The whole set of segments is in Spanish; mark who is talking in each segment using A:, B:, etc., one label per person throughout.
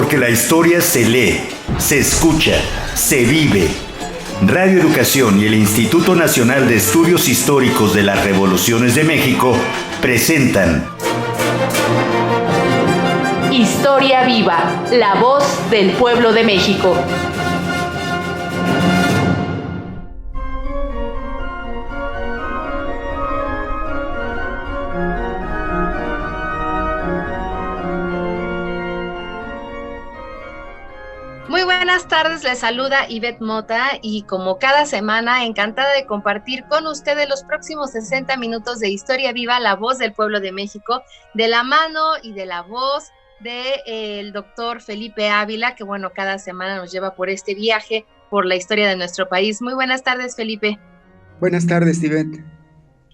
A: Porque la historia se lee, se escucha, se vive. Radio Educación y el Instituto Nacional de Estudios Históricos de las Revoluciones de México presentan
B: Historia Viva, la voz del pueblo de México. Muy buenas tardes, les saluda Ivette Mota y como cada semana encantada de compartir con ustedes los próximos 60 minutos de Historia Viva, la voz del pueblo de México, de la mano y de la voz del doctor Felipe Ávila, que bueno, cada semana nos lleva por este viaje por la historia de nuestro país. Muy buenas tardes, Felipe.
C: Buenas tardes, Ivette.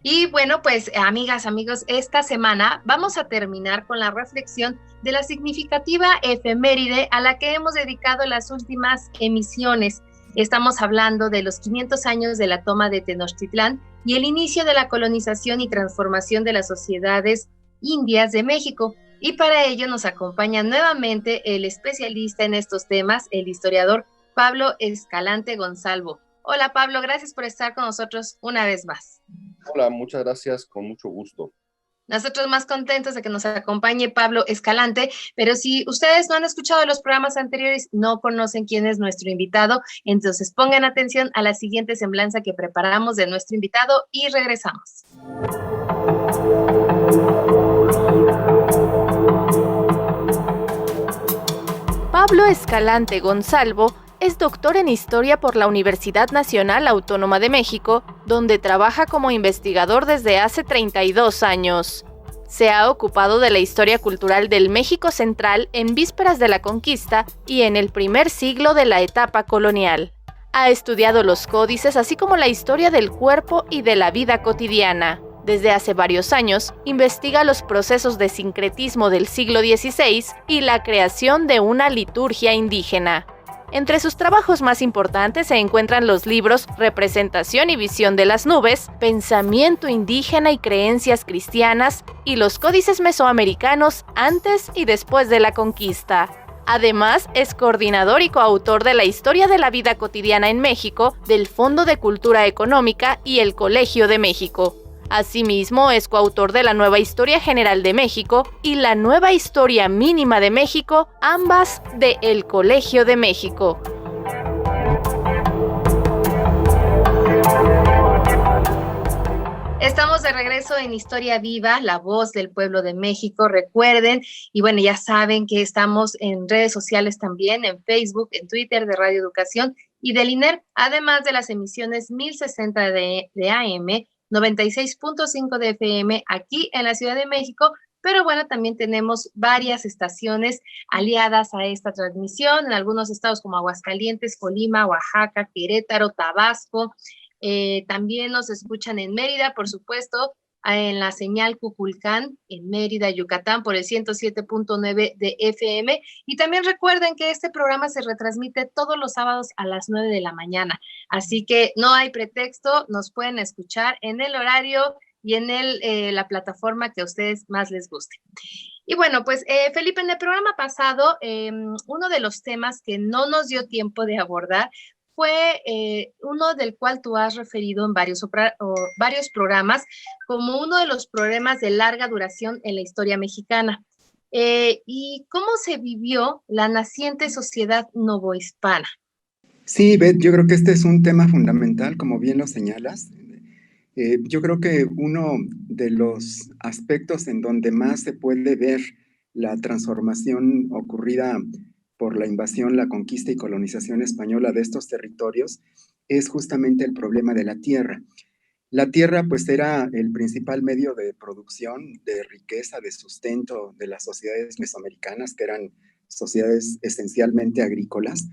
B: Y bueno, pues amigas, amigos, esta semana vamos a terminar con la reflexión de la significativa efeméride a la que hemos dedicado las últimas emisiones. Estamos hablando de los 500 años de la toma de Tenochtitlán y el inicio de la colonización y transformación de las sociedades indias de México. Y para ello nos acompaña nuevamente el especialista en estos temas, el historiador Pablo Escalante Gonzalvo. Hola Pablo, gracias por estar con nosotros una vez más.
D: Hola, muchas gracias, con mucho gusto.
B: Nosotros más contentos de que nos acompañe Pablo Escalante, pero si ustedes no han escuchado los programas anteriores, no conocen quién es nuestro invitado, entonces pongan atención a la siguiente semblanza que preparamos de nuestro invitado y regresamos. Pablo Escalante Gonzalvo es doctor en Historia por la Universidad Nacional Autónoma de México, donde trabaja como investigador desde hace 32 años. Se ha ocupado de la historia cultural del México central en vísperas de la conquista y en el primer siglo de la etapa colonial. Ha estudiado los códices así como la historia del cuerpo y de la vida cotidiana. Desde hace varios años, investiga los procesos de sincretismo del siglo XVI y la creación de una liturgia indígena. Entre sus trabajos más importantes se encuentran los libros Representación y Visión de las Nubes, Pensamiento indígena y creencias cristianas y los códices mesoamericanos antes y después de la conquista. Además, es coordinador y coautor de la Historia de la Vida Cotidiana en México, del Fondo de Cultura Económica y el Colegio de México. Asimismo, es coautor de la Nueva Historia General de México y la Nueva Historia Mínima de México, ambas de El Colegio de México. Estamos de regreso en Historia Viva, la voz del pueblo de México, recuerden, y bueno, ya saben que estamos en redes sociales también, en Facebook, en Twitter de Radio Educación y del INER, además de las emisiones 1060 de AM, 96.5 de FM aquí en la Ciudad de México, pero bueno, también tenemos varias estaciones aliadas a esta transmisión en algunos estados como Aguascalientes, Colima, Oaxaca, Querétaro, Tabasco. También nos escuchan en Mérida, por supuesto, en la señal Cuculcán, en Mérida, Yucatán, por el 107.9 de FM. Y también recuerden que este programa se retransmite todos los sábados a las 9 de la mañana. Así que no hay pretexto, nos pueden escuchar en el horario y en la plataforma que a ustedes más les guste. Y bueno, pues Felipe, en el programa pasado, uno de los temas que no nos dio tiempo de abordar fue uno del cual tú has referido en varios programas como uno de los problemas de larga duración en la historia mexicana. ¿Y cómo se vivió la naciente sociedad novohispana?
C: Sí, Beth, yo creo que este es un tema fundamental, como bien lo señalas. Yo creo que uno de los aspectos en donde más se puede ver la transformación ocurrida por la invasión, la conquista y colonización española de estos territorios es justamente el problema de la tierra. La tierra pues era el principal medio de producción, de riqueza, de sustento de las sociedades mesoamericanas, que eran sociedades esencialmente agrícolas.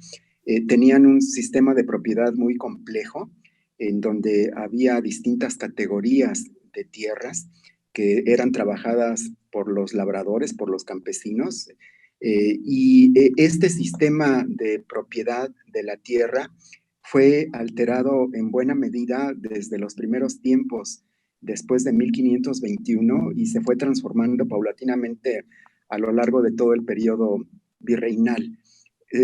C: Tenían un sistema de propiedad muy complejo, en donde había distintas categorías de tierras que eran trabajadas por los labradores, por los campesinos, este sistema de propiedad de la tierra fue alterado en buena medida desde los primeros tiempos después de 1521 y se fue transformando paulatinamente a lo largo de todo el periodo virreinal.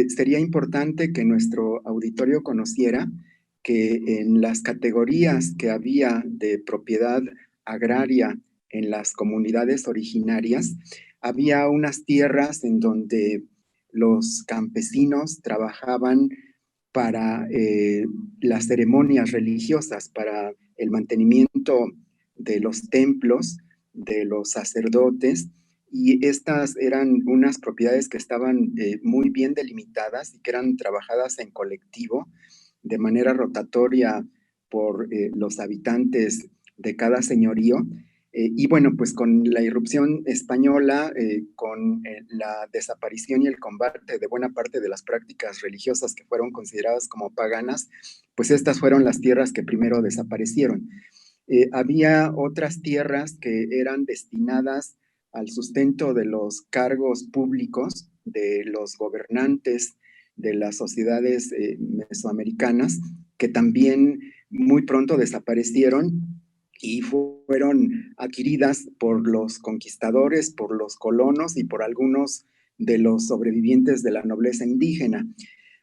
C: Sería importante que nuestro auditorio conociera que en las categorías que había de propiedad agraria en las comunidades originarias, había unas tierras en donde los campesinos trabajaban para las ceremonias religiosas, para el mantenimiento de los templos, de los sacerdotes, y estas eran unas propiedades que estaban muy bien delimitadas y que eran trabajadas en colectivo, de manera rotatoria por los habitantes de cada señorío. Y bueno, pues con la irrupción española, con la desaparición y el combate de buena parte de las prácticas religiosas que fueron consideradas como paganas, pues estas fueron las tierras que primero desaparecieron. Había otras tierras que eran destinadas al sustento de los cargos públicos, de los gobernantes de las sociedades mesoamericanas, que también muy pronto desaparecieron y fueron adquiridas por los conquistadores, por los colonos y por algunos de los sobrevivientes de la nobleza indígena.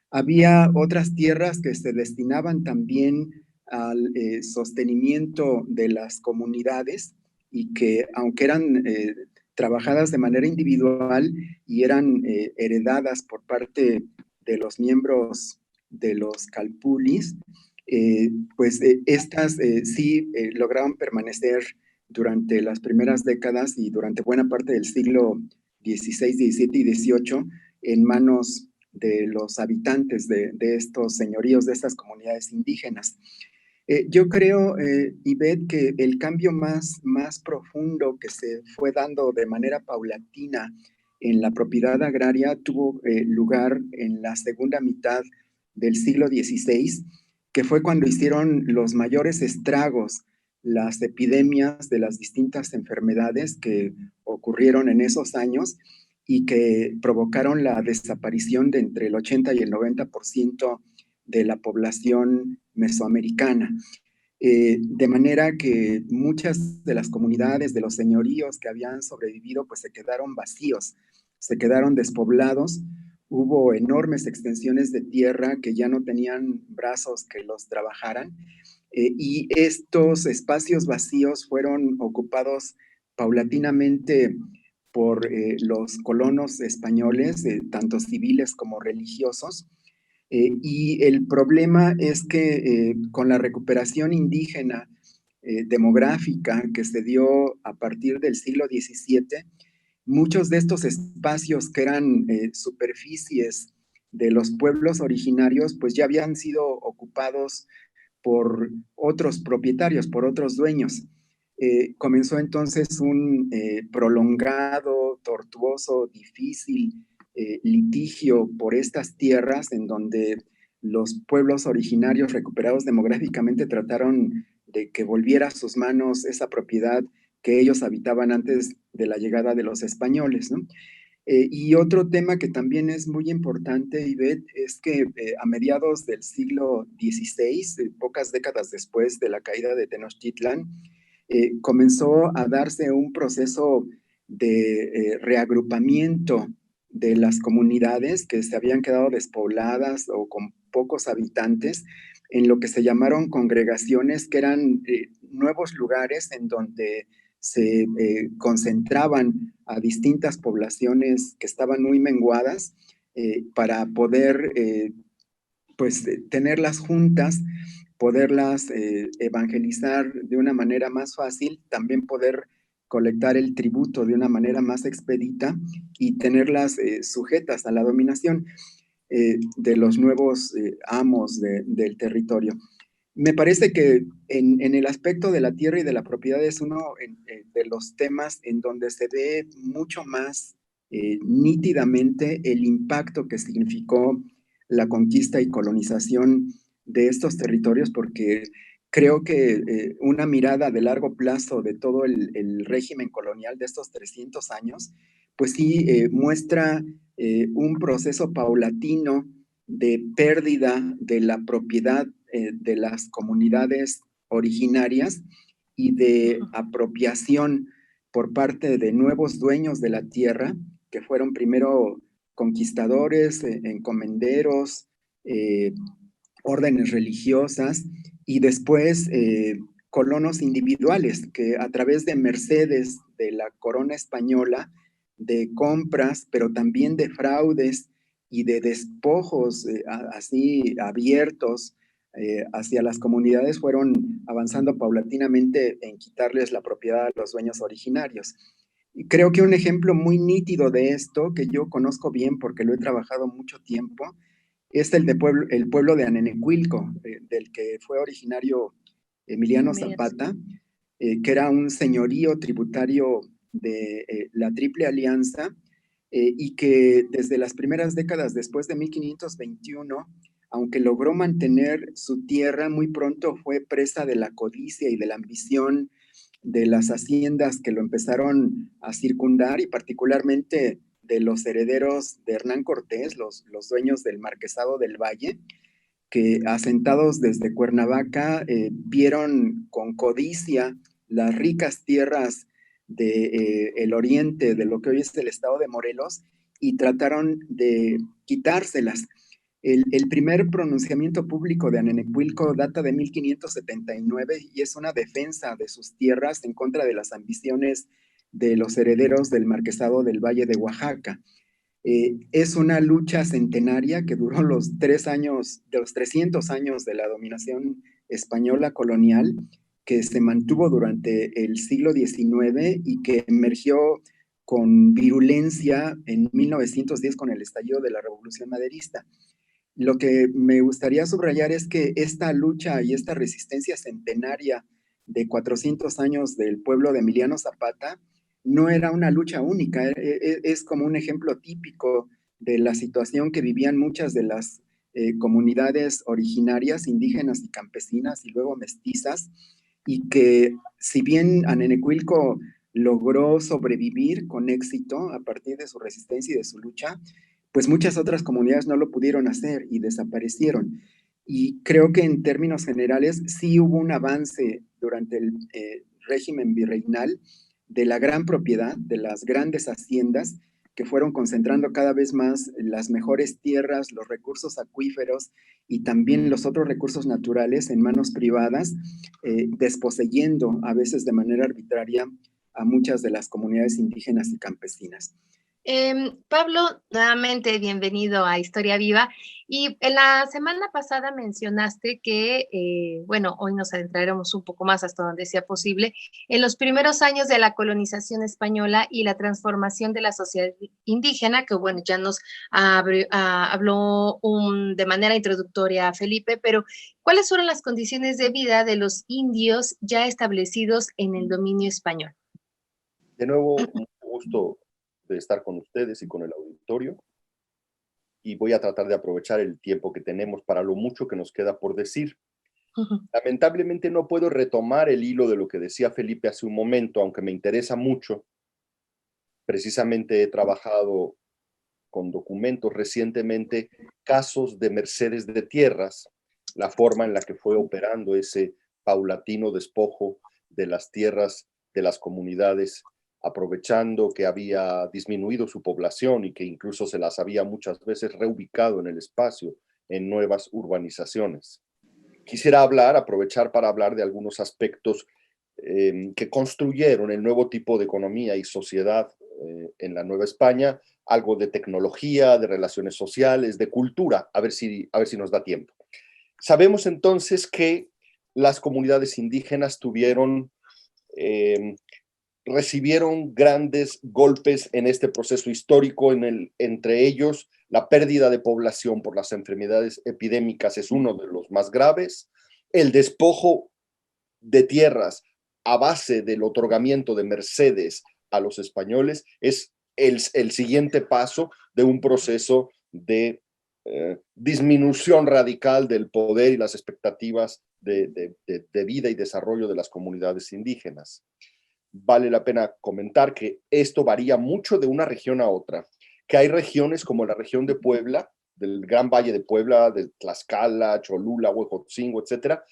C: Había otras tierras que se destinaban también al sostenimiento de las comunidades y que, aunque eran trabajadas de manera individual y eran heredadas por parte de los miembros de los calpulis, pues estas sí lograron permanecer durante las primeras décadas y durante buena parte del siglo XVI, XVII y XVIII en manos de los habitantes de estos señoríos, de estas comunidades indígenas. Yo creo, Ivette, que el cambio más profundo que se fue dando de manera paulatina en la propiedad agraria tuvo lugar en la segunda mitad del siglo XVI, que fue cuando hicieron los mayores estragos las epidemias de las distintas enfermedades que ocurrieron en esos años y que provocaron la desaparición de entre el 80 y el 90% de la población mesoamericana. De manera que muchas de las comunidades, de los señoríos que habían sobrevivido, pues se quedaron vacíos, se quedaron despoblados. Hubo enormes extensiones de tierra que ya no tenían brazos que los trabajaran, y estos espacios vacíos fueron ocupados paulatinamente por los colonos españoles, tanto civiles como religiosos. Y el problema es que con la recuperación indígena demográfica que se dio a partir del siglo XVII, muchos de estos espacios que eran superficies de los pueblos originarios, pues ya habían sido ocupados por otros propietarios, por otros dueños. Comenzó entonces un prolongado, tortuoso, difícil litigio por estas tierras en donde los pueblos originarios recuperados demográficamente trataron de que volviera a sus manos esa propiedad que ellos habitaban antes de la llegada de los españoles, ¿no? Y otro tema que también es muy importante, Ivette, es que a mediados del siglo XVI, pocas décadas después de la caída de Tenochtitlan, comenzó a darse un proceso de reagrupamiento de las comunidades que se habían quedado despobladas o con pocos habitantes, en lo que se llamaron congregaciones, que eran nuevos lugares en donde se concentraban a distintas poblaciones que estaban muy menguadas para poder pues tenerlas juntas, poderlas evangelizar de una manera más fácil, también poder colectar el tributo de una manera más expedita y tenerlas sujetas a la dominación de los nuevos amos del territorio. Me parece que en el aspecto de la tierra y de la propiedad es uno de los temas en donde se ve mucho más nítidamente el impacto que significó la conquista y colonización de estos territorios, porque creo que una mirada de largo plazo de todo el régimen colonial de estos 300 años, pues sí muestra un proceso paulatino de pérdida de la propiedad de las comunidades originarias y de apropiación por parte de nuevos dueños de la tierra, que fueron primero conquistadores, encomenderos, órdenes religiosas y después colonos individuales que a través de mercedes de la corona española, de compras, pero también de fraudes y de despojos así abiertos hacia las comunidades, fueron avanzando paulatinamente en quitarles la propiedad a los dueños originarios. Y creo que un ejemplo muy nítido de esto, que yo conozco bien porque lo he trabajado mucho tiempo, es el pueblo de Anenecuilco, del que fue originario Emiliano Zapata, que era un señorío tributario de la Triple Alianza y que desde las primeras décadas después de 1521, aunque logró mantener su tierra, muy pronto fue presa de la codicia y de la ambición de las haciendas que lo empezaron a circundar y particularmente de los herederos de Hernán Cortés, los dueños del Marquesado del Valle, que asentados desde Cuernavaca vieron con codicia las ricas tierras del oriente, de lo que hoy es el estado de Morelos, y trataron de quitárselas. El primer pronunciamiento público de Anenecuilco data de 1579 y es una defensa de sus tierras en contra de las ambiciones de los herederos del Marquesado del Valle de Oaxaca. Es una lucha centenaria que duró los 300 años de la dominación española colonial, que se mantuvo durante el siglo XIX y que emergió con virulencia en 1910 con el estallido de la Revolución Maderista. Lo que me gustaría subrayar es que esta lucha y esta resistencia centenaria de 400 años del pueblo de Emiliano Zapata no era una lucha única, es como un ejemplo típico de la situación que vivían muchas de las comunidades originarias, indígenas y campesinas y luego mestizas, y que si bien Anenecuilco logró sobrevivir con éxito a partir de su resistencia y de su lucha, pues muchas otras comunidades no lo pudieron hacer y desaparecieron. Y creo que en términos generales sí hubo un avance durante el régimen virreinal de la gran propiedad, de las grandes haciendas, que fueron concentrando cada vez más las mejores tierras, los recursos acuíferos y también los otros recursos naturales en manos privadas, desposeyendo a veces de manera arbitraria a muchas de las comunidades indígenas y campesinas.
B: Pablo, nuevamente bienvenido a Historia Viva. Y en la semana pasada mencionaste que, bueno, hoy nos adentraremos un poco más hasta donde sea posible, en los primeros años de la colonización española y la transformación de la sociedad indígena, que bueno, ya nos habló de manera introductoria Felipe, pero ¿cuáles fueron las condiciones de vida de los indios ya establecidos en el dominio español?
D: De nuevo, un gusto de estar con ustedes y con el auditorio, y voy a tratar de aprovechar el tiempo que tenemos para lo mucho que nos queda por decir. Lamentablemente no puedo retomar el hilo de lo que decía Felipe hace un momento, aunque me interesa mucho. Precisamente he trabajado con documentos recientemente casos de mercedes de tierras, la forma en la que fue operando ese paulatino despojo de las tierras de las comunidades, aprovechando que había disminuido su población y que incluso se las había muchas veces reubicado en el espacio en nuevas urbanizaciones. Quisiera aprovechar para hablar de algunos aspectos que construyeron el nuevo tipo de economía y sociedad en la Nueva España, algo de tecnología, de relaciones sociales, de cultura, a ver si nos da tiempo. Sabemos entonces que las comunidades indígenas recibieron grandes golpes en este proceso histórico, entre ellos la pérdida de población por las enfermedades epidémicas es uno de los más graves, el despojo de tierras a base del otorgamiento de mercedes a los españoles es el siguiente paso de un proceso de disminución radical del poder y las expectativas de vida y desarrollo de las comunidades indígenas. Vale la pena comentar que esto varía mucho de una región a otra, que hay regiones como la región de Puebla, del Gran Valle de Puebla, de Tlaxcala, Cholula, Huejotzingo, etcétera,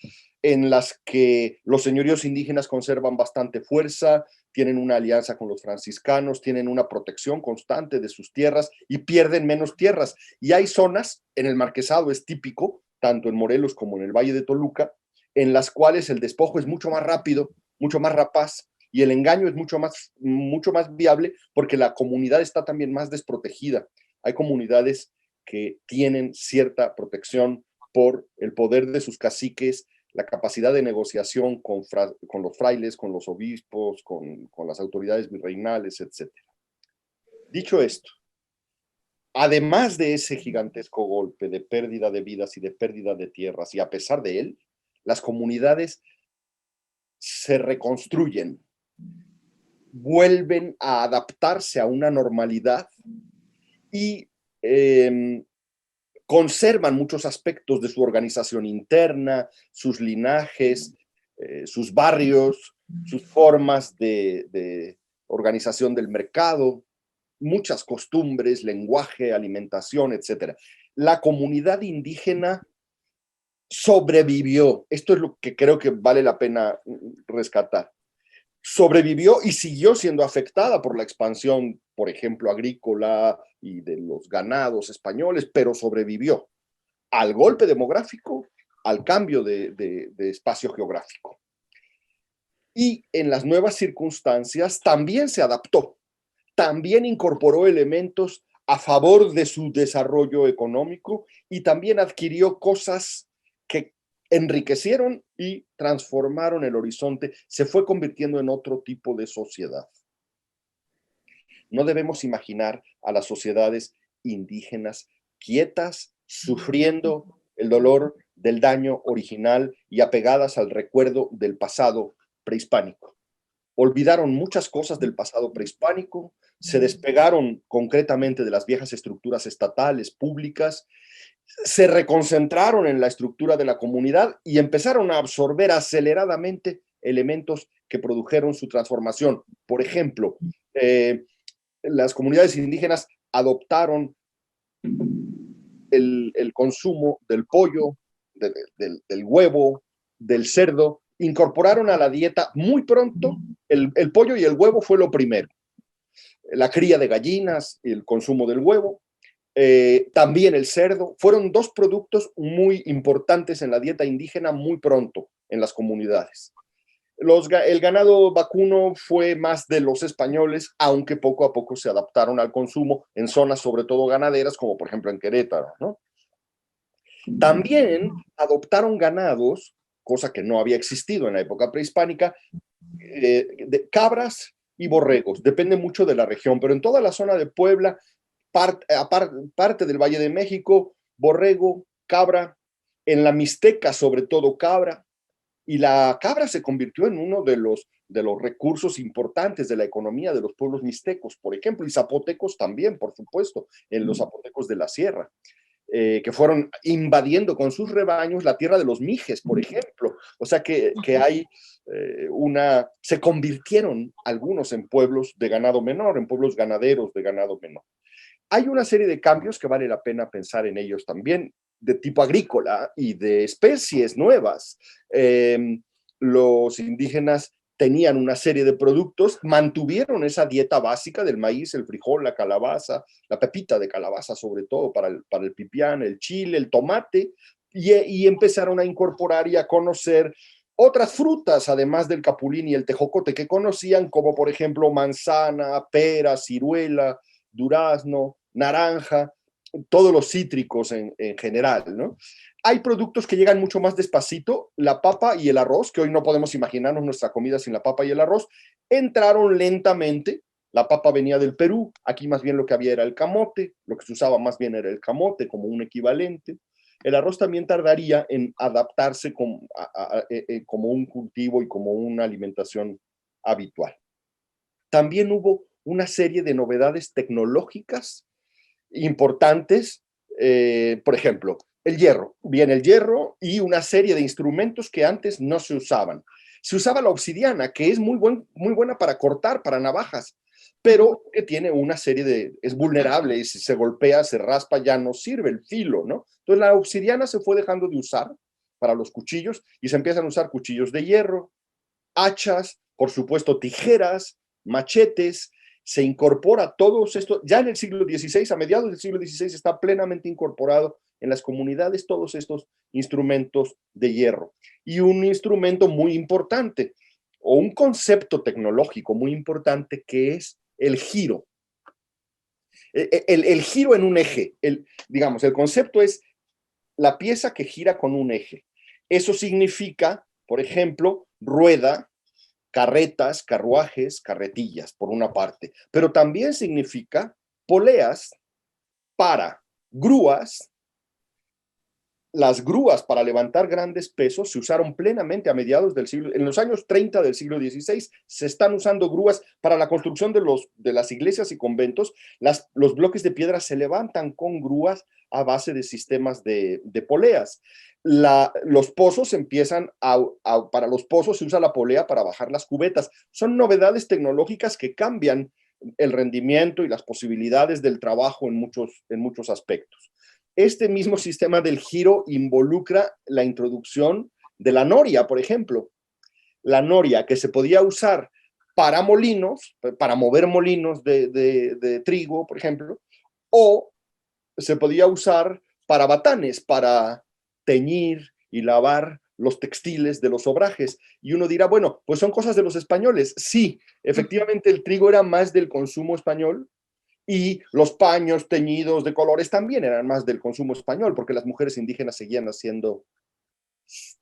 D: en las que los señoríos indígenas conservan bastante fuerza, tienen una alianza con los franciscanos, tienen una protección constante de sus tierras y pierden menos tierras. Y hay zonas, en el Marquesado es típico, tanto en Morelos como en el Valle de Toluca, en las cuales el despojo es mucho más rápido, mucho más rapaz, y el engaño es mucho más viable porque la comunidad está también más desprotegida. Hay comunidades que tienen cierta protección por el poder de sus caciques, la capacidad de negociación con los frailes, con los obispos, con las autoridades virreinales, etc. Dicho esto, además de ese gigantesco golpe de pérdida de vidas y de pérdida de tierras, y a pesar de él, las comunidades se reconstruyen, vuelven a adaptarse a una normalidad y conservan muchos aspectos de su organización interna, sus linajes, sus barrios, sus formas de organización del mercado, muchas costumbres, lenguaje, alimentación, etc. La comunidad indígena sobrevivió. Esto es lo que creo que vale la pena rescatar. Sobrevivió y siguió siendo afectada por la expansión, por ejemplo, agrícola y de los ganados españoles, pero sobrevivió al golpe demográfico, al cambio de espacio geográfico. Y en las nuevas circunstancias también se adaptó, también incorporó elementos a favor de su desarrollo económico y también adquirió cosas que enriquecieron y transformaron el horizonte, se fue convirtiendo en otro tipo de sociedad. No debemos imaginar a las sociedades indígenas quietas, sufriendo el dolor del daño original y apegadas al recuerdo del pasado prehispánico. Olvidaron muchas cosas del pasado prehispánico, se despegaron concretamente de las viejas estructuras estatales, públicas, se reconcentraron en la estructura de la comunidad y empezaron a absorber aceleradamente elementos que produjeron su transformación. Por ejemplo, las comunidades indígenas adoptaron el consumo del pollo, del huevo, del cerdo, incorporaron a la dieta muy pronto, el pollo y el huevo fue lo primero, la cría de gallinas, el consumo del huevo, también el cerdo, fueron dos productos muy importantes en la dieta indígena muy pronto en las comunidades. El ganado vacuno fue más de los españoles, aunque poco a poco se adaptaron al consumo en zonas sobre todo ganaderas, como por ejemplo en Querétaro, ¿no? También adoptaron ganados, cosa que no había existido en la época prehispánica, de cabras y borregos, depende mucho de la región, pero en toda la zona de Puebla, parte del Valle de México, borrego, cabra, en la Mixteca sobre todo cabra, y la cabra se convirtió en uno de los recursos importantes de la economía de los pueblos mixtecos, por ejemplo, y zapotecos también, por supuesto, en los zapotecos de la sierra, que fueron invadiendo con sus rebaños la tierra de los mijes, por ejemplo. O sea que hay se convirtieron algunos en pueblos de ganado menor, en pueblos ganaderos de ganado menor. Hay una serie de cambios que vale la pena pensar en ellos también, de tipo agrícola y de especies nuevas. Los indígenas tenían una serie de productos, mantuvieron esa dieta básica del maíz, el frijol, la calabaza, la pepita de calabaza sobre todo para el pipián, el chile, el tomate, y empezaron a incorporar y a conocer otras frutas, además del capulín y el tejocote, que conocían, como por ejemplo manzana, pera, ciruela, durazno, naranja, todos los cítricos en general, ¿no? Hay productos que llegan mucho más despacito, la papa y el arroz, que hoy no podemos imaginarnos nuestra comida sin la papa y el arroz, entraron lentamente. La papa venía del Perú, aquí más bien lo que había era el camote, lo que se usaba más bien era el camote como un equivalente. El arroz también tardaría en adaptarse como un cultivo y como una alimentación habitual. También hubo una serie de novedades tecnológicas importantes, por ejemplo, el hierro. Viene el hierro y una serie de instrumentos que antes no se usaban. Se usaba la obsidiana, que es muy buena para cortar, para navajas, pero que tiene una serie es vulnerable y si se golpea, se raspa, ya no sirve el filo, ¿no? Entonces la obsidiana se fue dejando de usar para los cuchillos y se empiezan a usar cuchillos de hierro, hachas, por supuesto tijeras, machetes. Se incorpora todos estos, ya en el siglo XVI, a mediados del siglo XVI, está plenamente incorporado en las comunidades todos estos instrumentos de hierro. Y un instrumento muy importante, o un concepto tecnológico muy importante, que es el giro. El giro en un eje. Digamos, el concepto es la pieza que gira con un eje. Eso significa, por ejemplo, rueda, carretas, carruajes, carretillas, por una parte, pero también significa poleas para grúas. Las grúas para levantar grandes pesos se usaron plenamente a mediados del siglo, en los años 30 del siglo XVI, se están usando grúas para la construcción de las iglesias y conventos. Los bloques de piedra se levantan con grúas a base de sistemas de poleas. Los pozos empiezan para los pozos se usa la polea para bajar las cubetas. Son novedades tecnológicas que cambian el rendimiento y las posibilidades del trabajo en muchos aspectos. Este mismo sistema del giro involucra la introducción de la noria, por ejemplo. La noria que se podía usar para molinos, para mover molinos de trigo, por ejemplo, o se podía usar para batanes, para teñir y lavar los textiles de los obrajes. Y uno dirá, bueno, pues son cosas de los españoles. Sí, efectivamente el trigo era más del consumo español y los paños teñidos de colores también eran más del consumo español, porque las mujeres indígenas seguían haciendo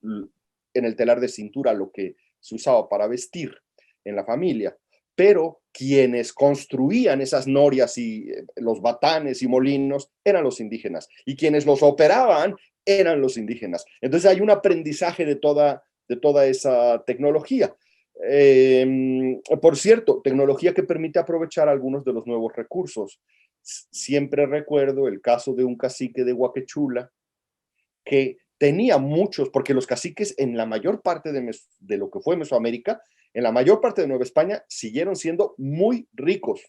D: en el telar de cintura lo que se usaba para vestir en la familia. Pero quienes construían esas norias y los batanes y molinos eran los indígenas, y quienes los operaban eran los indígenas. Entonces hay un aprendizaje de toda esa tecnología. Por cierto, tecnología que permite aprovechar algunos de los nuevos recursos. Siempre recuerdo el caso de un cacique de Huacachula que tenía muchos, porque los caciques en la mayor parte de lo que fue Mesoamérica, en la mayor parte de Nueva España, siguieron siendo muy ricos.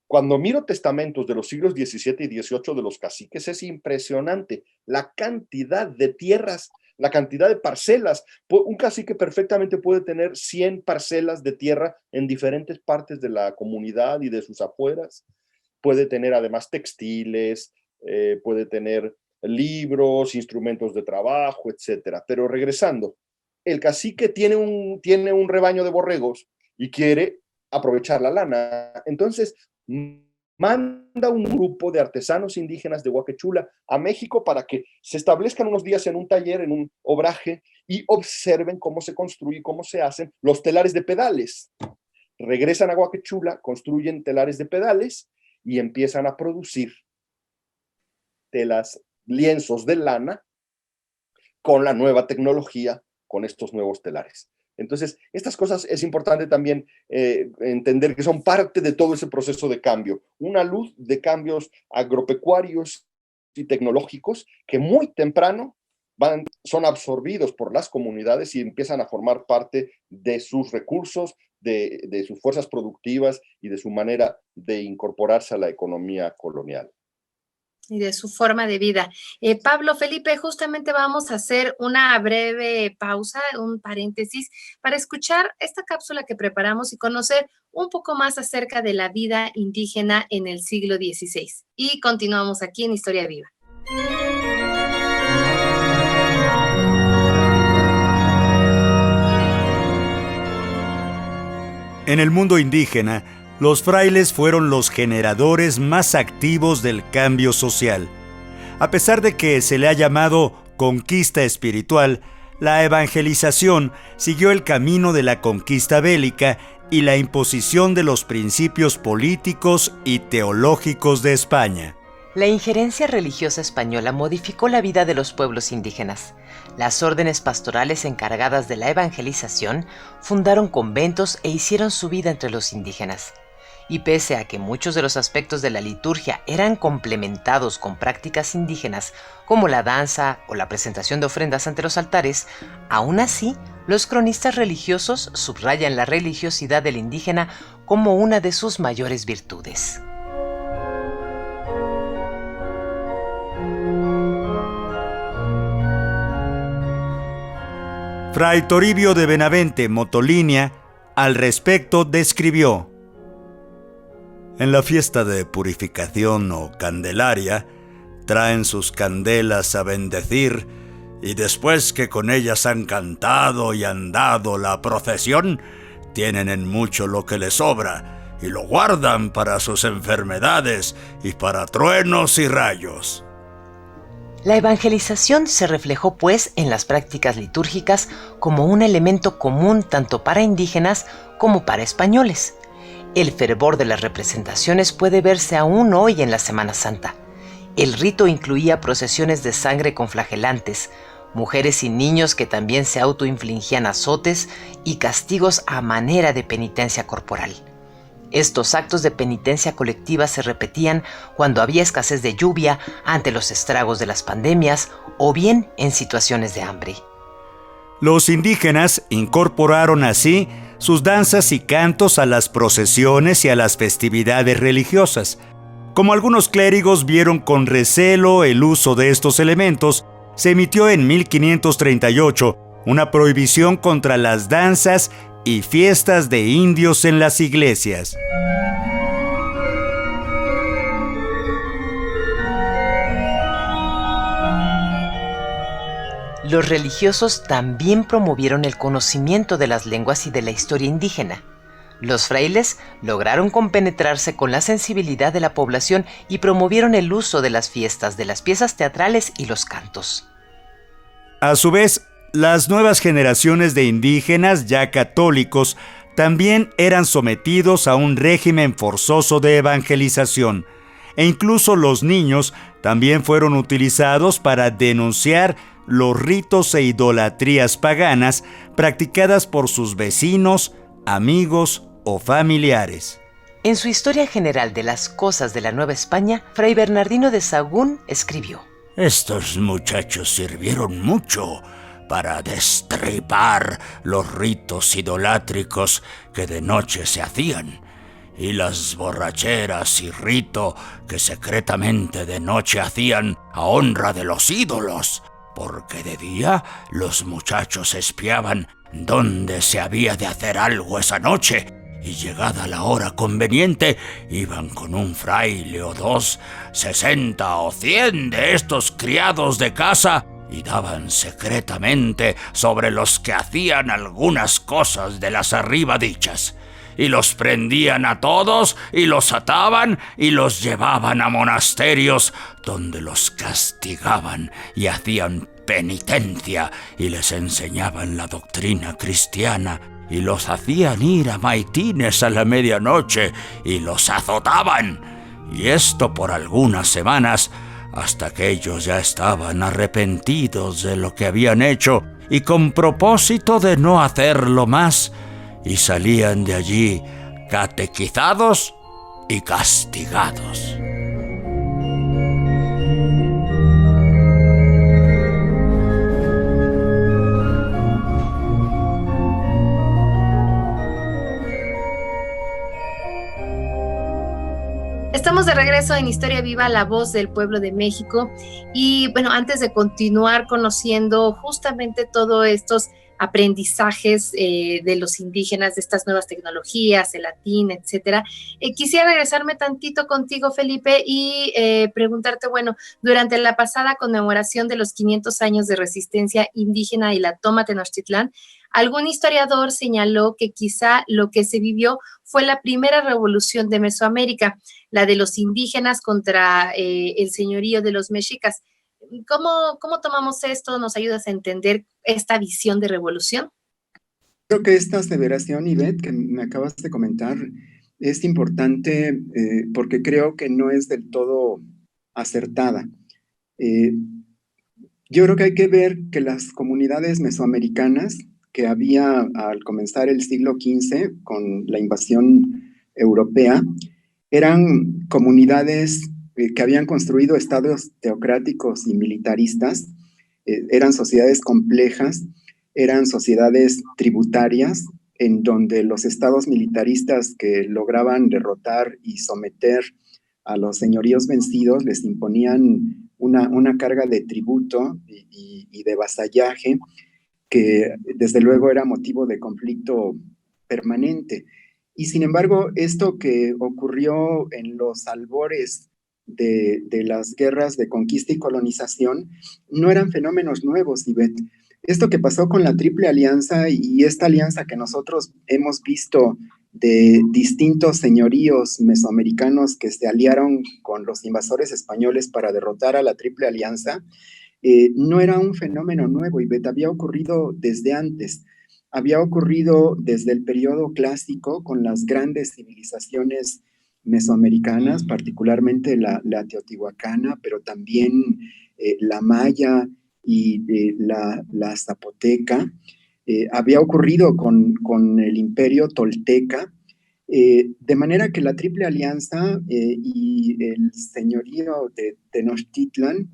D: Cuando miro testamentos de los siglos XVII y XVIII de los caciques, es impresionante la cantidad de tierras, la cantidad de parcelas. Un cacique perfectamente puede tener 100 parcelas de tierra en diferentes partes de la comunidad y de sus afueras. Puede tener además textiles, puede tener libros, instrumentos de trabajo, etc. Pero regresando, el cacique tiene un rebaño de borregos y quiere aprovechar la lana. Entonces, manda un grupo de artesanos indígenas de Huacachula a México para que se establezcan unos días en un taller, en un obraje, y observen cómo se construye, cómo se hacen los telares de pedales. Regresan a Huacachula, construyen telares de pedales y empiezan a producir lienzos de lana con la nueva tecnología, con estos nuevos telares. Entonces, estas cosas es importante también entender que son parte de todo ese proceso de cambio. Una luz de cambios agropecuarios y tecnológicos que muy temprano son absorbidos por las comunidades y empiezan a formar parte de sus recursos, de sus fuerzas productivas y de su manera de incorporarse a la economía colonial.
B: Y de su forma de vida. Pablo, Felipe, justamente vamos a hacer una breve pausa, un paréntesis, para escuchar esta cápsula que preparamos y conocer un poco más acerca de la vida indígena en el siglo XVI. Y continuamos aquí en Historia Viva.
A: En el mundo indígena, los frailes fueron los generadores más activos del cambio social. A pesar de que se le ha llamado conquista espiritual, la evangelización siguió el camino de la conquista bélica y la imposición de los principios políticos y teológicos de España.
E: La injerencia religiosa española modificó la vida de los pueblos indígenas. Las órdenes pastorales encargadas de la evangelización fundaron conventos e hicieron su vida entre los indígenas. Y pese a que muchos de los aspectos de la liturgia eran complementados con prácticas indígenas, como la danza o la presentación de ofrendas ante los altares, aún así, los cronistas religiosos subrayan la religiosidad del indígena como una de sus mayores virtudes.
A: Fray Toribio de Benavente Motolinia al respecto describió: en la fiesta de purificación o Candelaria, traen sus candelas a bendecir, y después que con ellas han cantado y andado la procesión, tienen en mucho lo que les sobra, y lo guardan para sus enfermedades y para truenos y rayos.
E: La evangelización se reflejó, pues, en las prácticas litúrgicas como un elemento común tanto para indígenas como para españoles. El fervor de las representaciones puede verse aún hoy en la Semana Santa. El rito incluía procesiones de sangre con flagelantes, mujeres y niños que también se autoinfligían azotes y castigos a manera de penitencia corporal. Estos actos de penitencia colectiva se repetían cuando había escasez de lluvia, ante los estragos de las pandemias o bien en situaciones de hambre.
A: Los indígenas incorporaron así sus danzas y cantos a las procesiones y a las festividades religiosas. Como algunos clérigos vieron con recelo el uso de estos elementos, se emitió en 1538 una prohibición contra las danzas y fiestas de indios en las iglesias.
E: Los religiosos también promovieron el conocimiento de las lenguas y de la historia indígena. Los frailes lograron compenetrarse con la sensibilidad de la población y promovieron el uso de las fiestas, de las piezas teatrales y los cantos.
A: A su vez, las nuevas generaciones de indígenas ya católicos también eran sometidos a un régimen forzoso de evangelización, e incluso los niños también fueron utilizados para denunciar los ritos e idolatrías paganas practicadas por sus vecinos, amigos o familiares.
E: En su Historia General de las Cosas de la Nueva España, Fray Bernardino de Sahagún escribió:
A: estos muchachos sirvieron mucho para destripar los ritos idolátricos que de noche se hacían, y las borracheras y rito que secretamente de noche hacían a honra de los ídolos, porque de día los muchachos espiaban dónde se había de hacer algo esa noche, y llegada la hora conveniente, iban con un fraile o dos, 60 o 100 de estos criados de casa, y daban secretamente sobre los que hacían algunas cosas de las arriba dichas, y los prendían a todos, y los ataban, y los llevaban a monasterios, donde los castigaban y hacían penitencia, y les enseñaban la doctrina cristiana, y los hacían ir a maitines a la medianoche, y los azotaban, y esto por algunas semanas, hasta que ellos ya estaban arrepentidos de lo que habían hecho, y con propósito de no hacerlo más, y salían de allí catequizados y castigados.
B: Estamos de regreso en Historia Viva, la voz del pueblo de México. Y bueno, antes de continuar conociendo justamente todos estos aprendizajes de los indígenas, de estas nuevas tecnologías, el latín, etcétera, quisiera regresarme tantito contigo, Felipe, y preguntarte, bueno, durante la pasada conmemoración de los 500 años de resistencia indígena y la toma de Tenochtitlán, algún historiador señaló que quizá lo que se vivió fue la primera revolución de Mesoamérica, la de los indígenas contra el señorío de los mexicas. ¿Cómo tomamos esto? ¿Nos ayudas a entender esta visión de revolución?
C: Creo que esta aseveración, Ivette, que me acabas de comentar, es importante porque creo que no es del todo acertada. Yo creo que hay que ver que las comunidades mesoamericanas que había al comenzar el siglo XV con la invasión europea, eran comunidades que habían construido estados teocráticos y militaristas, eran sociedades complejas, eran sociedades tributarias, en donde los estados militaristas que lograban derrotar y someter a los señoríos vencidos les imponían una carga de tributo y de vasallaje que desde luego era motivo de conflicto permanente. Y sin embargo, esto que ocurrió en los albores de las guerras de conquista y colonización no eran fenómenos nuevos, Ivette. Esto que pasó con la Triple Alianza y esta alianza que nosotros hemos visto de distintos señoríos mesoamericanos que se aliaron con los invasores españoles para derrotar a la Triple Alianza, no era un fenómeno nuevo, Ivette, había ocurrido desde antes. Había ocurrido desde el periodo clásico con las grandes civilizaciones mesoamericanas, particularmente la teotihuacana, pero también la maya y la zapoteca. Había ocurrido con el imperio tolteca, de manera que la Triple Alianza y el señorío de Tenochtitlan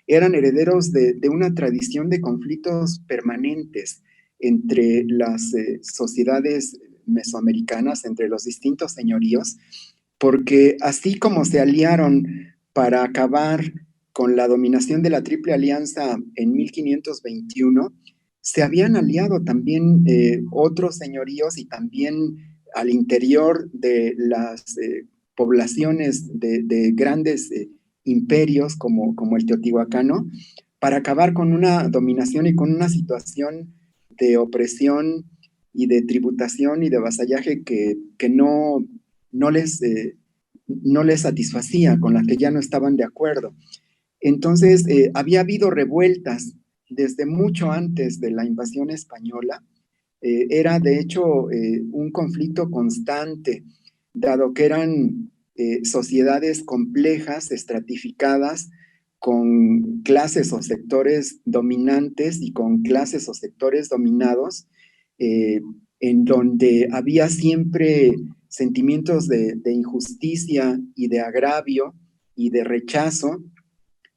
C: eran herederos de una tradición de conflictos permanentes entre las sociedades mesoamericanas, entre los distintos señoríos, porque así como se aliaron para acabar con la dominación de la Triple Alianza en 1521, se habían aliado también otros señoríos y también al interior de las poblaciones de grandes imperios como el teotihuacano, para acabar con una dominación y con una situación de opresión y de tributación y de vasallaje que no les satisfacía, con la que ya no estaban de acuerdo. Entonces, había habido revueltas desde mucho antes de la invasión española. Era de hecho un conflicto constante, dado que eran sociedades complejas, estratificadas, con clases o sectores dominantes y con clases o sectores dominados, en donde había siempre sentimientos de injusticia y de agravio y de rechazo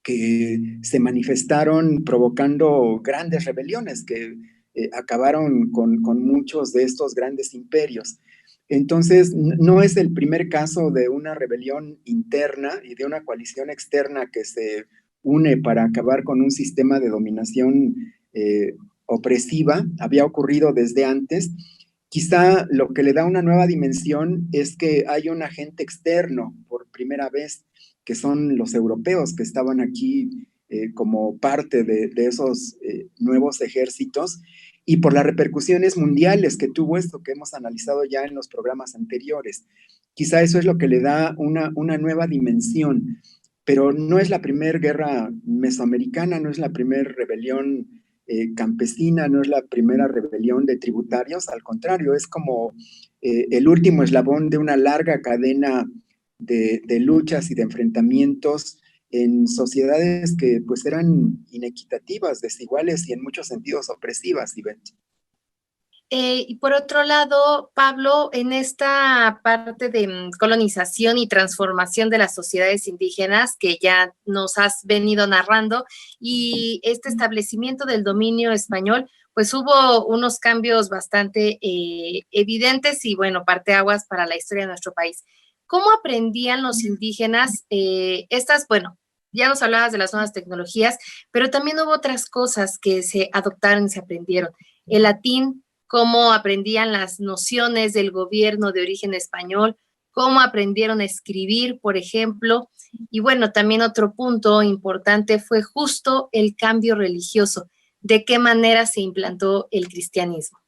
C: que se manifestaron provocando grandes rebeliones que acabaron con muchos de estos grandes imperios. Entonces, no es el primer caso de una rebelión interna y de una coalición externa que se une para acabar con un sistema de dominación opresiva. Había ocurrido desde antes. Quizá lo que le da una nueva dimensión es que hay un agente externo por primera vez, que son los europeos que estaban aquí como parte de esos nuevos ejércitos, y por las repercusiones mundiales que tuvo esto que hemos analizado ya en los programas anteriores. Quizá eso es lo que le da una nueva dimensión, pero no es la primera guerra mesoamericana, no es la primera rebelión campesina, no es la primera rebelión de tributarios, al contrario, es como el último eslabón de una larga cadena de luchas y de enfrentamientos en sociedades que pues eran inequitativas, desiguales y en muchos sentidos opresivas, Ivette.
B: Y por otro lado, Pablo, en esta parte de colonización y transformación de las sociedades indígenas que ya nos has venido narrando y este establecimiento del dominio español, pues hubo unos cambios bastante evidentes y, bueno, parteaguas para la historia de nuestro país. ¿Cómo aprendían los indígenas bueno, ya nos hablabas de las nuevas tecnologías, pero también hubo otras cosas que se adoptaron y se aprendieron? El latín, cómo aprendían las nociones del gobierno de origen español, cómo aprendieron a escribir, por ejemplo. Y bueno, también otro punto importante fue justo el cambio religioso. ¿De qué manera se implantó el cristianismo?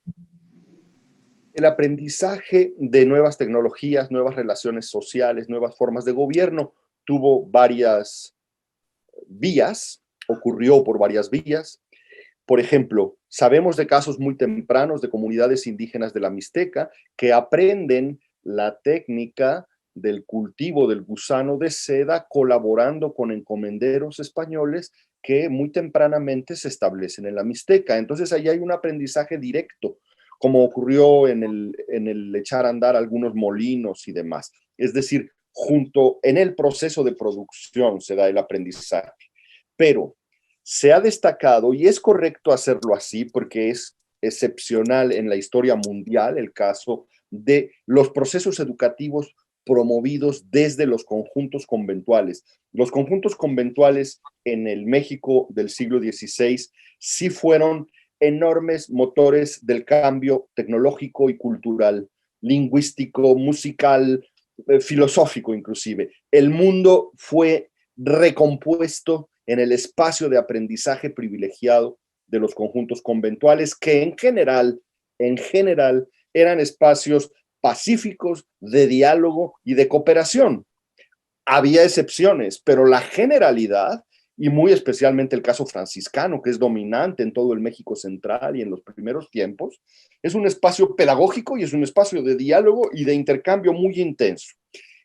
D: El aprendizaje de nuevas tecnologías, nuevas relaciones sociales, nuevas formas de gobierno tuvo varias vías, ocurrió por varias vías. Por ejemplo, sabemos de casos muy tempranos de comunidades indígenas de la Mixteca que aprenden la técnica del cultivo del gusano de seda colaborando con encomenderos españoles que muy tempranamente se establecen en la Mixteca. Entonces ahí hay un aprendizaje directo, como ocurrió en el echar a andar algunos molinos y demás. Es decir, en el proceso de producción se da el aprendizaje. Pero se ha destacado, y es correcto hacerlo así, porque es excepcional en la historia mundial, el caso de los procesos educativos promovidos desde los conjuntos conventuales. Los conjuntos conventuales en el México del siglo XVI sí fueron enormes motores del cambio tecnológico y cultural, lingüístico, musical, filosófico inclusive. El mundo fue recompuesto en el espacio de aprendizaje privilegiado de los conjuntos conventuales, que en general eran espacios pacíficos, de diálogo y de cooperación. Había excepciones, pero la generalidad, y muy especialmente el caso franciscano, que es dominante en todo el México central y en los primeros tiempos, es un espacio pedagógico y es un espacio de diálogo y de intercambio muy intenso.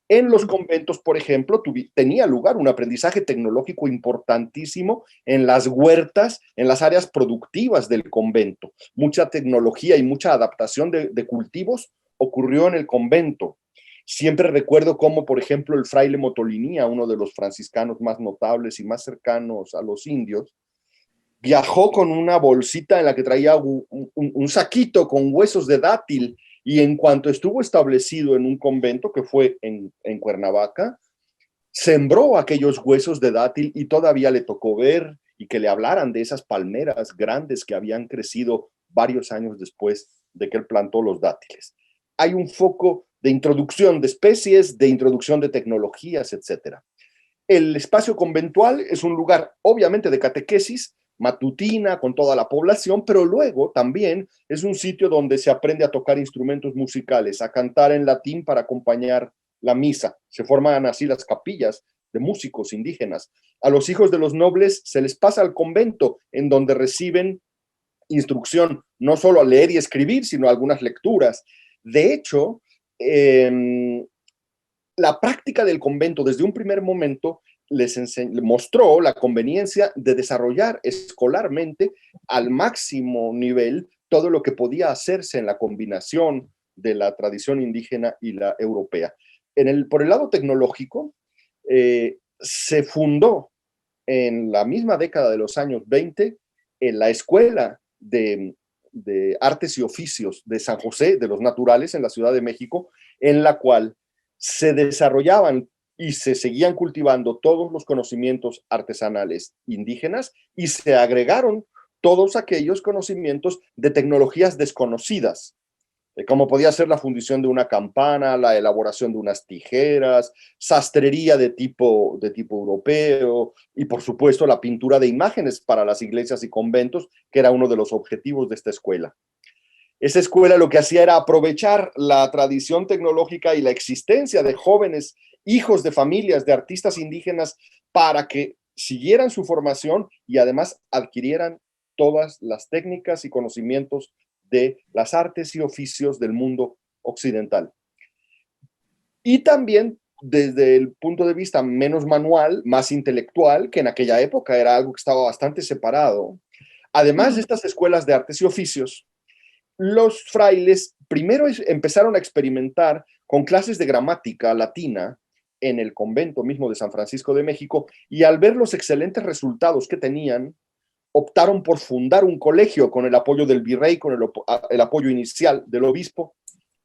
D: En los conventos, por ejemplo, tenía lugar un aprendizaje tecnológico importantísimo en las huertas, en las áreas productivas del convento. Mucha tecnología y mucha adaptación de cultivos ocurrió en el convento. Siempre recuerdo cómo, por ejemplo, el fraile Motolinía, uno de los franciscanos más notables y más cercanos a los indios, viajó con una bolsita en la que traía un saquito con huesos de dátil, y en cuanto estuvo establecido en un convento que fue en Cuernavaca, sembró aquellos huesos de dátil y todavía le tocó ver y que le hablaran de esas palmeras grandes que habían crecido varios años después de que él plantó los dátiles. Hay un foco de introducción de especies, de introducción de tecnologías, etc. El espacio conventual es un lugar obviamente de catequesis matutina con toda la población, pero luego también es un sitio donde se aprende a tocar instrumentos musicales, a cantar en latín para acompañar la misa. Se forman así las capillas de músicos indígenas. A los hijos de los nobles se les pasa al convento, en donde reciben instrucción no solo a leer y escribir, sino algunas lecturas. De hecho, la práctica del convento desde un primer momento les mostró la conveniencia de desarrollar escolarmente al máximo nivel todo lo que podía hacerse en la combinación de la tradición indígena y la europea. Por el lado tecnológico, se fundó en la misma década de los años 20 en la Escuela de Artes y Oficios de San José de los Naturales en la Ciudad de México, en la cual se desarrollaban y se seguían cultivando todos los conocimientos artesanales indígenas y se agregaron todos aquellos conocimientos de tecnologías desconocidas, como podía ser la fundición de una campana, la elaboración de unas tijeras, sastrería de tipo europeo y, por supuesto, la pintura de imágenes para las iglesias y conventos, que era uno de los objetivos de esta escuela. Esa escuela lo que hacía era aprovechar la tradición tecnológica y la existencia de jóvenes hijos de familias de artistas indígenas para que siguieran su formación y además adquirieran todas las técnicas y conocimientos de las artes y oficios del mundo occidental. Y también desde el punto de vista menos manual, más intelectual, que en aquella época era algo que estaba bastante separado. Además de estas escuelas de artes y oficios, los frailes primero empezaron a experimentar con clases de gramática latina en el convento mismo de San Francisco de México, y al ver los excelentes resultados que tenían, optaron por fundar un colegio con el apoyo del virrey, con el apoyo inicial del obispo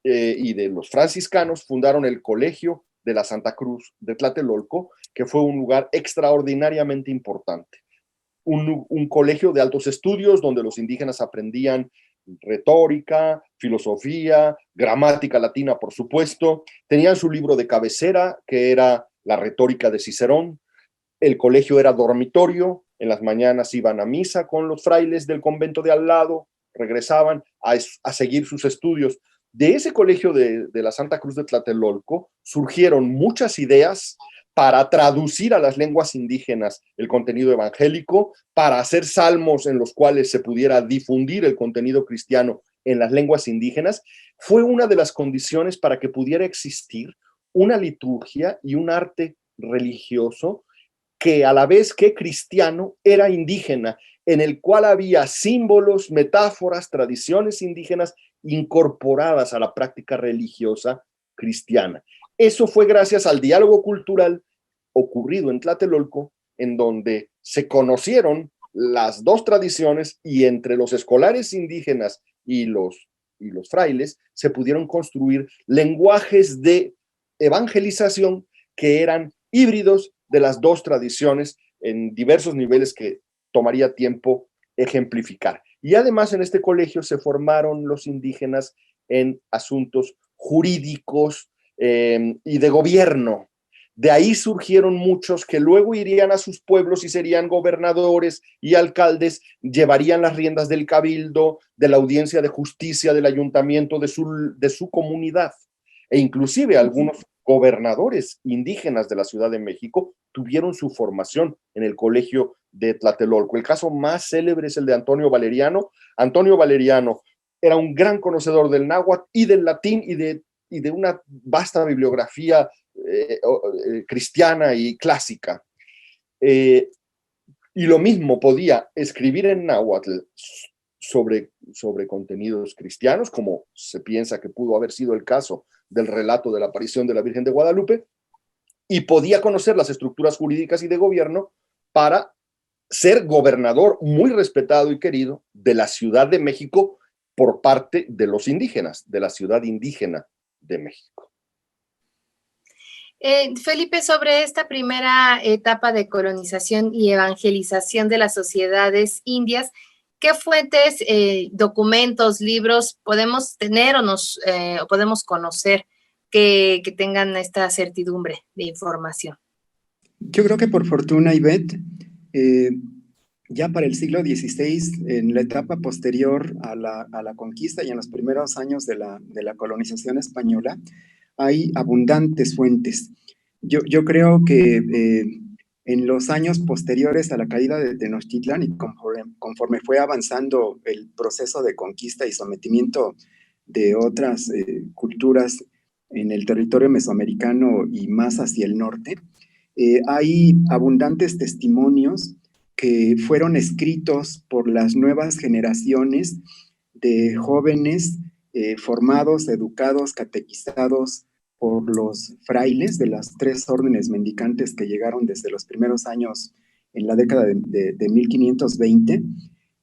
D: y de los franciscanos. Fundaron el Colegio de la Santa Cruz de Tlatelolco, que fue un lugar extraordinariamente importante. Un colegio de altos estudios donde los indígenas aprendían retórica, filosofía, gramática latina, por supuesto. Tenían su libro de cabecera, que era la retórica de Cicerón. El colegio era dormitorio. En las mañanas iban a misa con los frailes del convento de al lado, regresaban a seguir sus estudios. De ese colegio de la Santa Cruz de Tlatelolco surgieron muchas ideas para traducir a las lenguas indígenas el contenido evangélico, para hacer salmos en los cuales se pudiera difundir el contenido cristiano en las lenguas indígenas. Fue una de las condiciones para que pudiera existir una liturgia y un arte religioso que, a la vez que cristiano, era indígena, en el cual había símbolos, metáforas, tradiciones indígenas incorporadas a la práctica religiosa cristiana. Eso fue gracias al diálogo cultural ocurrido en Tlatelolco, en donde se conocieron las dos tradiciones, y entre los escolares indígenas y los frailes se pudieron construir lenguajes de evangelización que eran híbridos de las dos tradiciones en diversos niveles que tomaría tiempo ejemplificar. Y además en este colegio se formaron los indígenas en asuntos jurídicos y de gobierno. De ahí surgieron muchos que luego irían a sus pueblos y serían gobernadores y alcaldes, llevarían las riendas del cabildo, de la audiencia de justicia, del ayuntamiento de su comunidad. E inclusive algunos gobernadores indígenas de la Ciudad de México tuvieron su formación en el colegio de Tlatelolco. El caso más célebre es el de Antonio Valeriano. Antonio Valeriano era un gran conocedor del náhuatl y del latín y de una vasta bibliografía cristiana y clásica. Y lo mismo, podía escribir en náhuatl sobre contenidos cristianos, como se piensa que pudo haber sido el caso del relato de la aparición de la Virgen de Guadalupe, y podía conocer las estructuras jurídicas y de gobierno para ser gobernador muy respetado y querido de la Ciudad de México por parte de los indígenas, de la Ciudad Indígena de México.
B: Felipe, sobre esta primera etapa de colonización y evangelización de las sociedades indias, ¿qué fuentes, documentos, libros podemos tener o podemos conocer que tengan esta certidumbre de información?
C: Yo creo que por fortuna, Ivette, ya para el siglo XVI, en la etapa posterior a la conquista y en los primeros años de la colonización española, hay abundantes fuentes. Yo creo que en los años posteriores a la caída de Tenochtitlan y conforme fue avanzando el proceso de conquista y sometimiento de otras culturas en el territorio mesoamericano y más hacia el norte, hay abundantes testimonios que fueron escritos por las nuevas generaciones de jóvenes formados, educados, catequizados por los frailes de las tres órdenes mendicantes que llegaron desde los primeros años en la década de 1520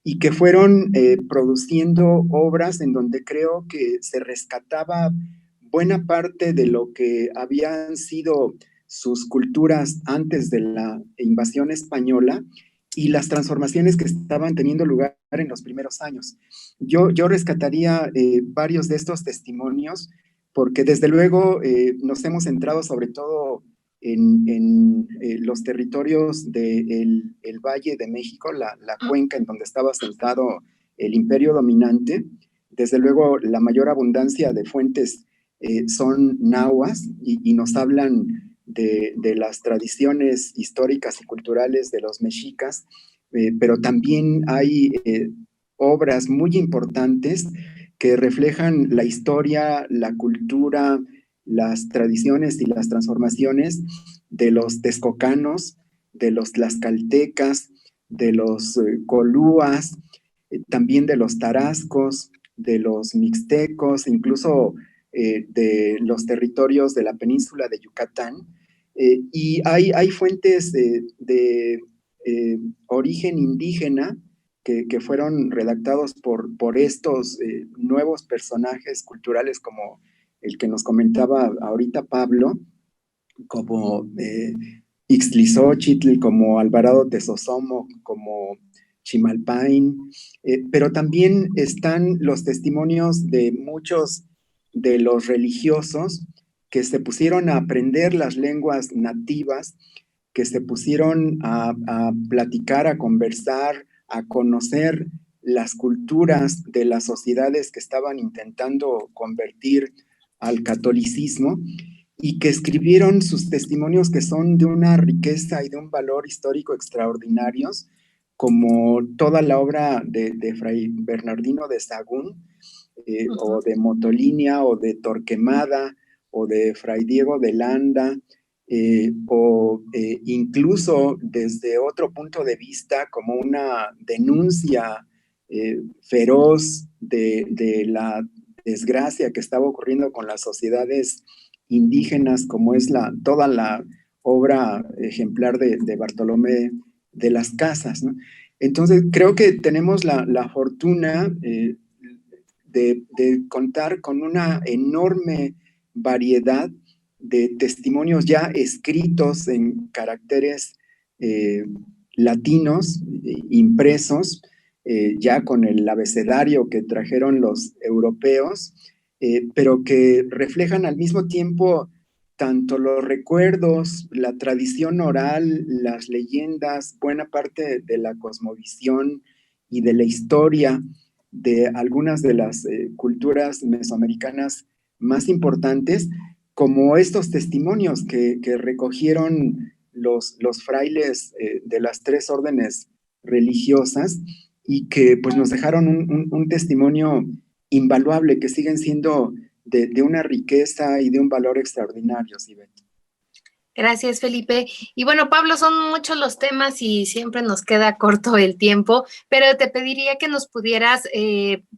C: y que fueron produciendo obras en donde creo que se rescataba buena parte de lo que habían sido sus culturas antes de la invasión española y las transformaciones que estaban teniendo lugar en los primeros años. Yo rescataría varios de estos testimonios porque desde luego nos hemos centrado sobre todo en los territorios del Valle de México, la cuenca en donde estaba sentado el imperio dominante. Desde luego la mayor abundancia de fuentes son nahuas y nos hablan de las tradiciones históricas y culturales de los mexicas, pero también hay obras muy importantes que reflejan la historia, la cultura, las tradiciones y las transformaciones de los texcocanos, de los tlaxcaltecas, de los colúas, también de los tarascos, de los mixtecos, incluso de los territorios de la península de Yucatán. Y hay fuentes de origen indígena que fueron redactados por estos nuevos personajes culturales como el que nos comentaba ahorita Pablo, como Ixtlilxóchitl, como Alvarado Tezosomoc, como Chimalpain, pero también están los testimonios de muchos de los religiosos que se pusieron a aprender las lenguas nativas, que se pusieron a platicar, a conversar, a conocer las culturas de las sociedades que estaban intentando convertir al catolicismo y que escribieron sus testimonios que son de una riqueza y de un valor histórico extraordinarios, como toda la obra de Fray Bernardino de Sahagún, o de Motolinia, o de Torquemada, o de Fray Diego de Landa, o incluso desde otro punto de vista como una denuncia feroz de la desgracia que estaba ocurriendo con las sociedades indígenas, como es toda la obra ejemplar de Bartolomé de las Casas, ¿no? Entonces, creo que tenemos la fortuna de contar con una enorme variedad de testimonios ya escritos en caracteres latinos, impresos, ya con el abecedario que trajeron los europeos, pero que reflejan al mismo tiempo tanto los recuerdos, la tradición oral, las leyendas, buena parte de la cosmovisión y de la historia de algunas de las culturas mesoamericanas más importantes, como estos testimonios que recogieron los frailes de las tres órdenes religiosas y que pues nos dejaron un testimonio invaluable, que siguen siendo de una riqueza y de un valor extraordinario, Ivette.
B: Gracias, Felipe. Y bueno, Pablo, son muchos los temas y siempre nos queda corto el tiempo, pero te pediría que nos pudieras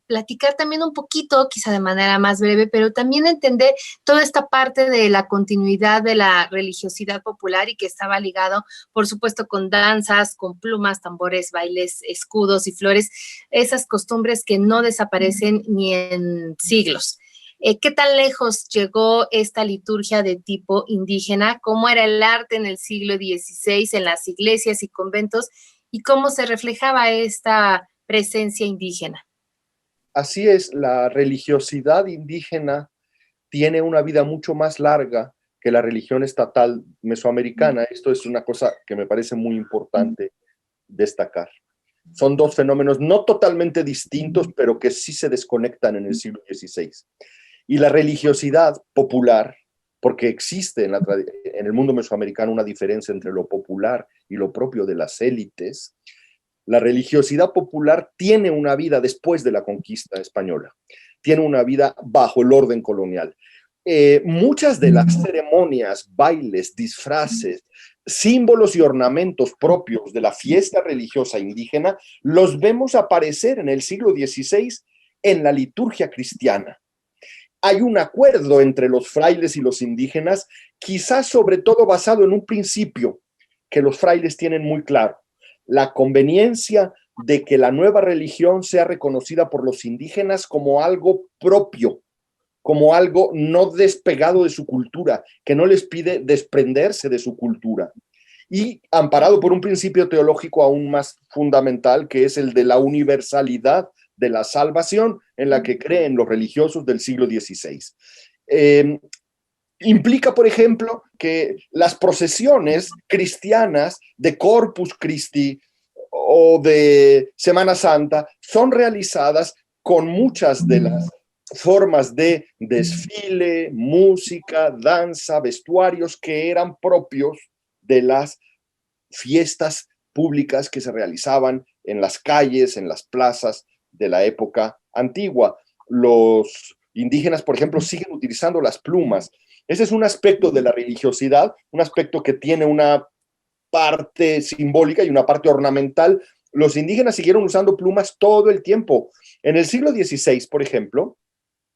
B: platicar también un poquito, quizá de manera más breve, pero también entender toda esta parte de la continuidad de la religiosidad popular y que estaba ligado, por supuesto, con danzas, con plumas, tambores, bailes, escudos y flores, esas costumbres que no desaparecen ni en siglos. ¿Qué tan lejos llegó esta liturgia de tipo indígena? ¿Cómo era el arte en el siglo XVI en las iglesias y conventos? ¿Y cómo se reflejaba esta presencia indígena?
D: Así es, la religiosidad indígena tiene una vida mucho más larga que la religión estatal mesoamericana. Esto es una cosa que me parece muy importante destacar. Son dos fenómenos no totalmente distintos, pero que sí se desconectan en el siglo XVI. Y la religiosidad popular, porque existe en el mundo mesoamericano una diferencia entre lo popular y lo propio de las élites, la religiosidad popular tiene una vida después de la conquista española, tiene una vida bajo el orden colonial. Muchas de las ceremonias, bailes, disfraces, símbolos y ornamentos propios de la fiesta religiosa indígena los vemos aparecer en el siglo XVI en la liturgia cristiana. Hay un acuerdo entre los frailes y los indígenas, quizás sobre todo basado en un principio que los frailes tienen muy claro: la conveniencia de que la nueva religión sea reconocida por los indígenas como algo propio, como algo no despegado de su cultura, que no les pide desprenderse de su cultura. Y amparado por un principio teológico aún más fundamental, que es el de la universalidad de la salvación, en la que creen los religiosos del siglo XVI. Implica, por ejemplo, que las procesiones cristianas de Corpus Christi o de Semana Santa son realizadas con muchas de las formas de desfile, música, danza, vestuarios que eran propios de las fiestas públicas que se realizaban en las calles, en las plazas de la época antigua. Los indígenas, por ejemplo, siguen utilizando las plumas. Ese es un aspecto de la religiosidad, un aspecto que tiene una parte simbólica y una parte ornamental. Los indígenas siguieron usando plumas todo el tiempo. En el siglo XVI, por ejemplo,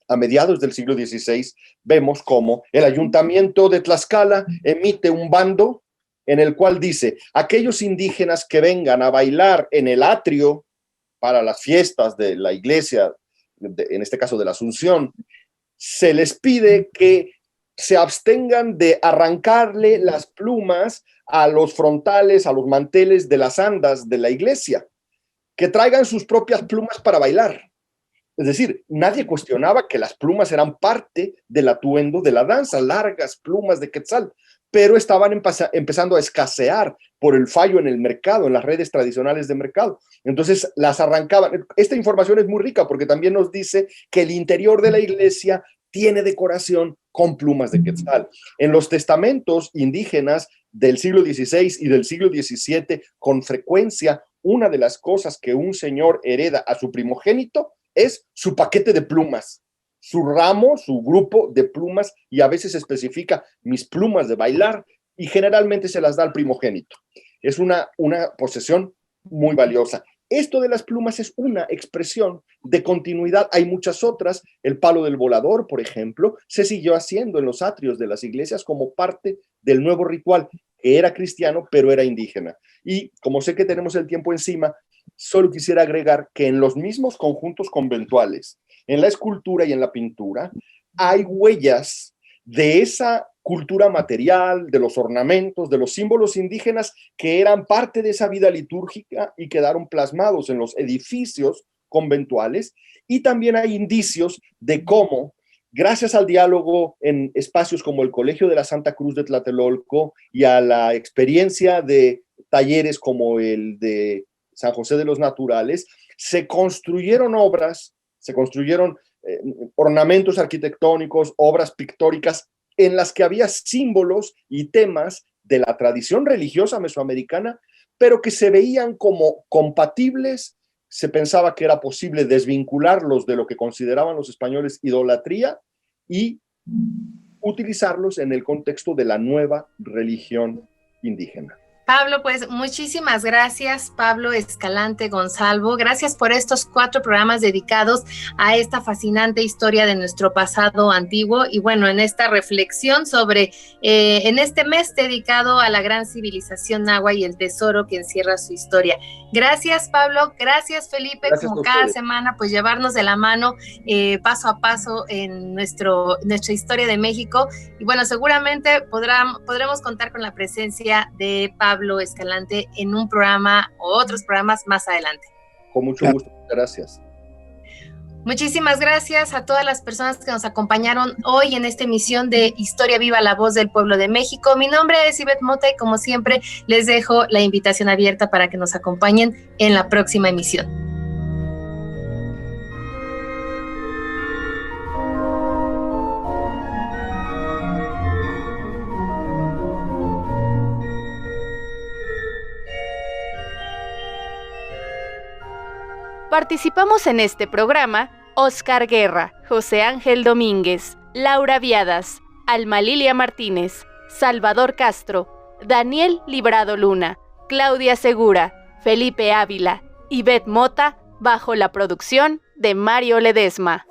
D: a mediados del siglo XVI, vemos cómo el ayuntamiento de Tlaxcala emite un bando en el cual dice: aquellos indígenas que vengan a bailar en el atrio para las fiestas de la iglesia, en este caso de la Asunción, se les pide que se abstengan de arrancarle las plumas a los frontales, a los manteles de las andas de la iglesia, que traigan sus propias plumas para bailar. Es decir, nadie cuestionaba que las plumas eran parte del atuendo de la danza, largas plumas de quetzal, pero estaban empezando a escasear por el fallo en el mercado, en las redes tradicionales de mercado. Entonces las arrancaban. Esta información es muy rica porque también nos dice que el interior de la iglesia tiene decoración con plumas de quetzal. En los testamentos indígenas del siglo XVI y del siglo XVII, con frecuencia, una de las cosas que un señor hereda a su primogénito es su paquete de plumas, su ramo, su grupo de plumas, y a veces especifica mis plumas de bailar, y generalmente se las da al primogénito. Es una posesión muy valiosa. Esto de las plumas es una expresión de continuidad. Hay muchas otras. El palo del volador, por ejemplo, se siguió haciendo en los atrios de las iglesias como parte del nuevo ritual, que era cristiano, pero era indígena. Y como sé que tenemos el tiempo encima, solo quisiera agregar que en los mismos conjuntos conventuales, en la escultura y en la pintura, hay huellas de esa cultura material, de los ornamentos, de los símbolos indígenas que eran parte de esa vida litúrgica y quedaron plasmados en los edificios conventuales, y también hay indicios de cómo, gracias al diálogo en espacios como el Colegio de la Santa Cruz de Tlatelolco y a la experiencia de talleres como el de San José de los Naturales, se construyeron obras, se construyeron ornamentos arquitectónicos, obras pictóricas en las que había símbolos y temas de la tradición religiosa mesoamericana, pero que se veían como compatibles. Se pensaba que era posible desvincularlos de lo que consideraban los españoles idolatría y utilizarlos en el contexto de la nueva religión indígena.
B: Pablo, pues muchísimas gracias, Pablo Escalante Gonzalvo. Gracias por estos 4 programas dedicados a esta fascinante historia de nuestro pasado antiguo y bueno, en esta reflexión sobre, en este mes dedicado a la gran civilización náhuatl y el tesoro que encierra su historia. Gracias, Pablo. Gracias, Felipe.
D: Gracias
B: como cada semana, pues llevarnos de la mano paso a paso en nuestra historia de México. Y bueno, seguramente podremos contar con la presencia de Pablo Escalante en un programa o otros programas más adelante.
D: Con mucho gusto, gracias.
B: Muchísimas gracias a todas las personas que nos acompañaron hoy en esta emisión de Historia Viva, la voz del pueblo de México. Mi nombre es Ivette Mota y como siempre les dejo la invitación abierta para que nos acompañen en la próxima emisión.
F: Participamos en este programa Oscar Guerra, José Ángel Domínguez, Laura Viadas, Alma Lilia Martínez, Salvador Castro, Daniel Librado Luna, Claudia Segura, Felipe Ávila, Ivette Mota, bajo la producción de Mario Ledesma.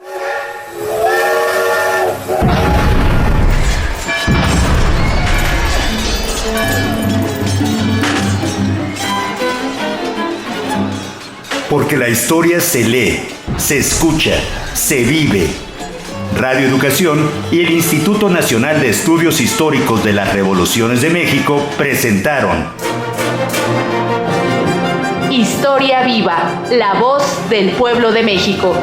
A: Porque la historia se lee, se escucha, se vive. Radio Educación y el Instituto Nacional de Estudios Históricos de las Revoluciones de México presentaron
F: Historia Viva, la voz del pueblo de México.